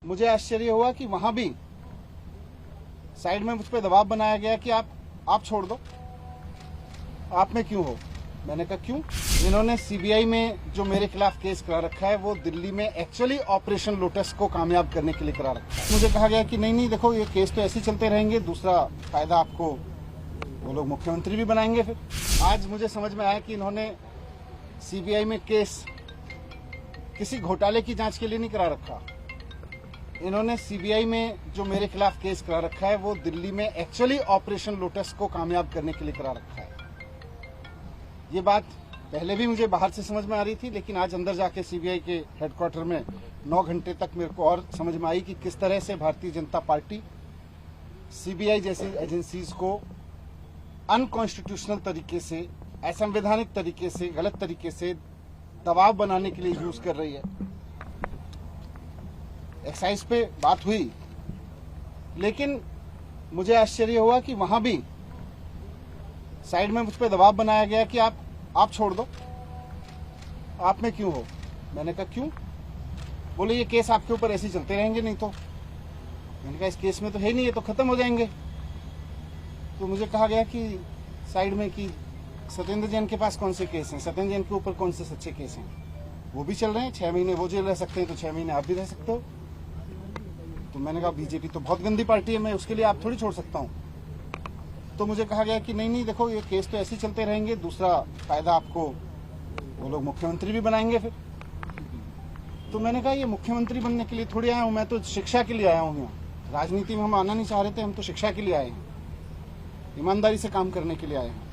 मुझे आश्चर्य हुआ कि वहां भी साइड में मुझ पर दबाव बनाया गया कि आप छोड़ दो, आप में क्यों हो। मैंने कहा क्यों। इन्होंने सीबीआई में जो मेरे खिलाफ केस करा रखा है वो दिल्ली में एक्चुअली ऑपरेशन लोटस को कामयाब करने के लिए करा रखा है। मुझे कहा गया कि नहीं देखो ये केस तो ऐसे ही चलते रहेंगे, दूसरा फायदा आपको वो लोग मुख्यमंत्री भी बनाएंगे। फिर आज मुझे समझ में आया कि इन्होंने सीबीआई में केस किसी घोटाले की जांच के लिए नहीं करा रखा। इन्होंने सीबीआई में जो मेरे खिलाफ केस करा रखा है वो दिल्ली में एक्चुअली ऑपरेशन लोटस को कामयाब करने के लिए करा रखा है। ये बात पहले भी मुझे बाहर से समझ में आ रही थी, लेकिन आज अंदर जाके सीबीआई के हेडक्वार्टर में 9 घंटे तक मेरे को और समझ में आई कि किस तरह से भारतीय जनता पार्टी सीबीआई जैसी एजेंसीज को अनकॉन्स्टिट्यूशनल तरीके से, असंवैधानिक तरीके से, गलत तरीके से दबाव बनाने के लिए यूज कर रही है। एक्साइज पे बात हुई, लेकिन मुझे आश्चर्य हुआ कि वहां भी साइड में मुझ पर दबाव बनाया गया कि आप छोड़ दो, आप में क्यों हो। मैंने कहा क्यों। बोले ये केस आपके ऊपर ऐसे ही चलते रहेंगे, नहीं तो। मैंने कहा इस केस में तो है नहीं, ये तो खत्म हो जाएंगे। तो मुझे कहा गया कि साइड में कि सत्येंद्र जैन के पास कौन से केस हैं, सत्येंद्र जैन के ऊपर कौन से सच्चे केस हैं, वो भी चल रहे हैं। 6 महीने वो जेल रह सकते हैं तो 6 महीने आप भी रह सकते हो। तो मैंने कहा बीजेपी तो बहुत गंदी पार्टी है, मैं उसके लिए आप थोड़ी छोड़ सकता हूँ। तो मुझे कहा गया कि नहीं देखो ये केस तो ऐसे ही चलते रहेंगे, दूसरा फायदा आपको वो लोग मुख्यमंत्री भी बनाएंगे। फिर तो मैंने कहा ये मुख्यमंत्री बनने के लिए थोड़ी आया हूँ, मैं तो शिक्षा के लिए आया हूँ यहाँ। राजनीति में हम आना नहीं चाह रहे थे, हम तो शिक्षा के लिए आए हैं, ईमानदारी से काम करने के लिए आए हैं।